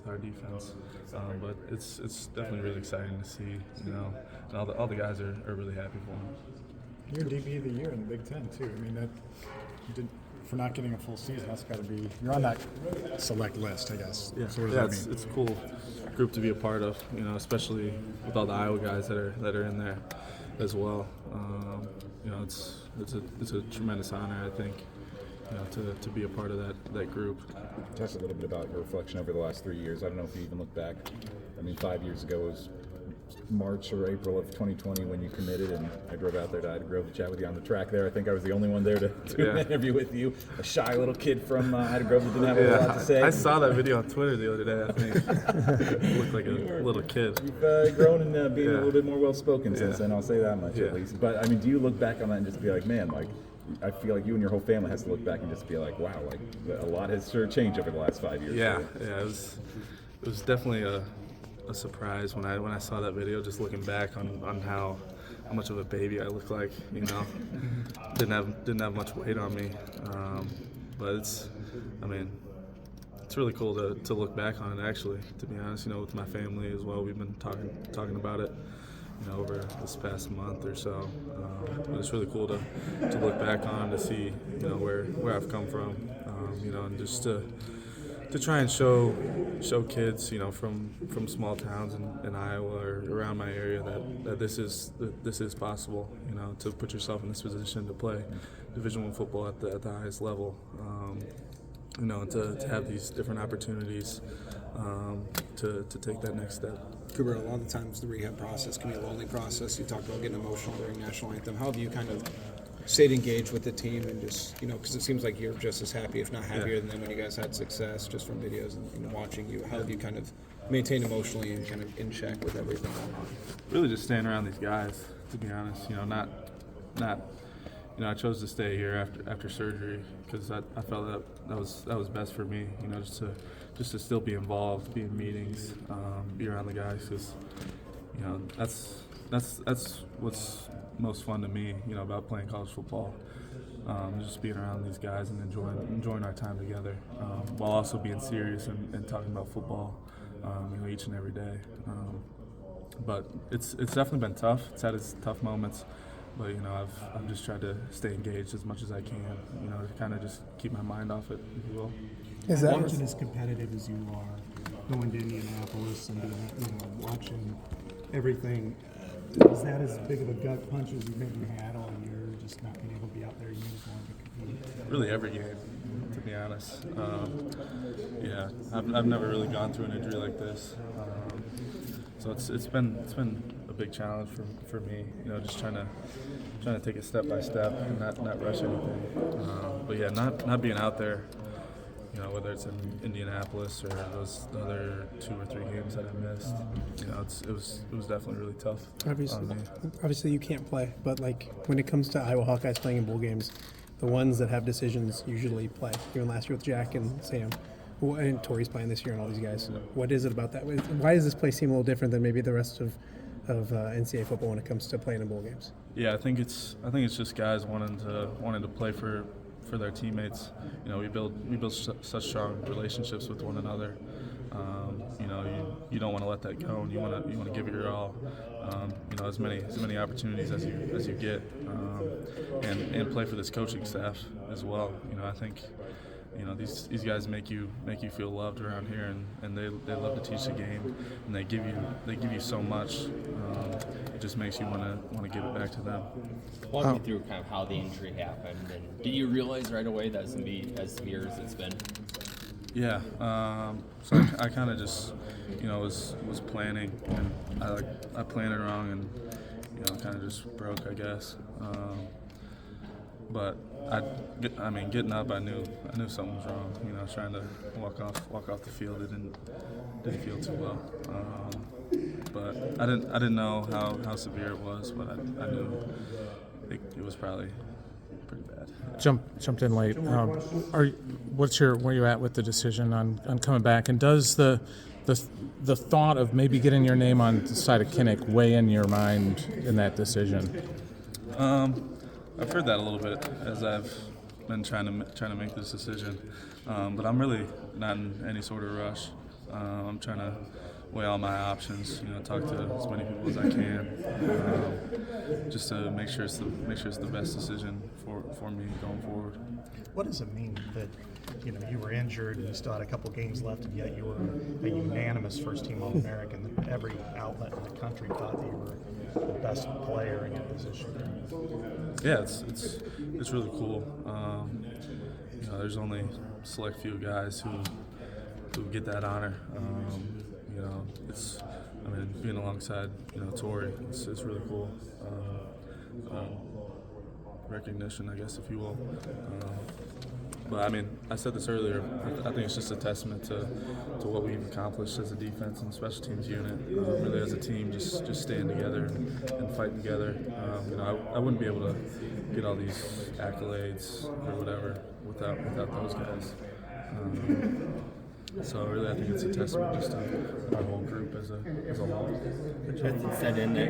with our defense. But it's definitely really exciting to see, and all the guys are really happy for him. You're DB of the year in the Big Ten too. I mean, for not getting a full season, that's got to be. You're on that select list, I guess. Yeah, So what does that mean? It's a cool group to be a part of. Especially with all the Iowa guys that are in there as well. It's a tremendous honor, I think. To be a part of that group. Talk a little bit about your reflection over the last 3 years. I don't know if you even look back. I mean, 5 years ago was March or April of 2020 when you committed, and I drove out there to Ida Grove to chat with you on the track there. I think I was the only one there to interview with you. A shy little kid from Ida Grove that didn't have a lot to say. I saw that video on Twitter the other day, I think. You looked like a little kid. You've grown and being a little bit more well-spoken since then, I'll say that much at least. But, I mean, do you look back on that and just be like, man, like, I feel like you and your whole family has to look back and just be like, wow, like a lot has sure changed over the last 5 years. Yeah, it was definitely a surprise when I saw that video. Just looking back on how much of a baby I looked like, didn't have much weight on me, but it's really cool to look back on it. Actually, to be honest, with my family as well, we've been talking about it. Over this past month or so, but it's really cool to look back on, to see where I've come from, and just to try and show kids from small towns in Iowa or around my area that this is possible, to put yourself in this position to play Division I football at the highest level, to have these different opportunities, to take that next step. Cooper, a lot of times the rehab process can be a lonely process. You talked about getting emotional during national anthem. How have you kind of stayed engaged with the team and just, because it seems like you're just as happy, if not happier, than them when you guys had success, just from videos and watching you. How have you kind of maintained emotionally and kind of in check with everything going on? Really just staying around these guys, to be honest. I chose to stay here after surgery because I felt that was best for me. Just to still be involved, be in meetings, be around the guys, because that's what's most fun to me. About playing college football, just being around these guys and enjoying our time together, while also being serious and talking about football, each and every day. But it's definitely been tough. It's had its tough moments. But I've just tried to stay engaged as much as I can, to kind of just keep my mind off it, if you will. Is that watching as competitive as you are, going to Indianapolis and watching everything? Is that as big of a gut punch as you maybe had all year, just not being able to be out there in uniform to compete? Really, every game, to be honest. I've never really gone through an injury like this, so it's been a big challenge for me. Just trying to take it step by step and not rush anything. But not being out there. Whether it's in Indianapolis or those other 2 or 3 games that I missed, it was definitely really tough. Obviously, you can't play, but when it comes to Iowa Hawkeyes playing in bowl games, the ones that have decisions usually play. Even last year with Jack and Sam, and Tori's playing this year, and all these guys. What is it about that? Why does this play seem a little different than maybe the rest of NCAA football when it comes to playing in bowl games? Yeah, I think it's just guys wanting to play for their teammates. We build such strong relationships with one another. You don't want to let that go, and you want to give it your all. As many opportunities as you get, and play for this coaching staff as well. I think these guys make you feel loved around here, and they love to teach the game, and they give you so much. It just makes you want to give it back to them. Walk me through kind of how the injury happened, and did you realize right away that it's going to be as severe as it's been? Yeah, so I kind of just was planning, and I planned it wrong, and kind of just broke, I guess. But getting up, I knew something was wrong. Trying to walk off the field, it didn't feel too well. But I didn't know how severe it was, but I knew it was probably pretty bad. Jumped in late. Where you at with the decision on coming back? And does the thought of maybe getting your name on the side of Kinnick weigh in your mind in that decision? I've heard that a little bit as I've been trying to make this decision, but I'm really not in any sort of rush. I'm trying to weigh all my options. Talk to as many people as I can, just to make sure it's the best decision for me going forward. What does it mean that you were injured and you still had a couple games left, and yet you were a unanimous first-team All-American? Every outlet in the country thought that you were the best player in your position. Yeah, it's really cool. There's only select few guys who get that honor. Being alongside Tori, it's really cool. Recognition, I guess, if you will. But I said this earlier. I think it's just a testament to what we've accomplished as a defense and special teams unit. Really, as a team, just staying together and fighting together. I wouldn't be able to get all these accolades or whatever without those guys. So really, I think it's a testament just to our whole group as a whole. Set in there.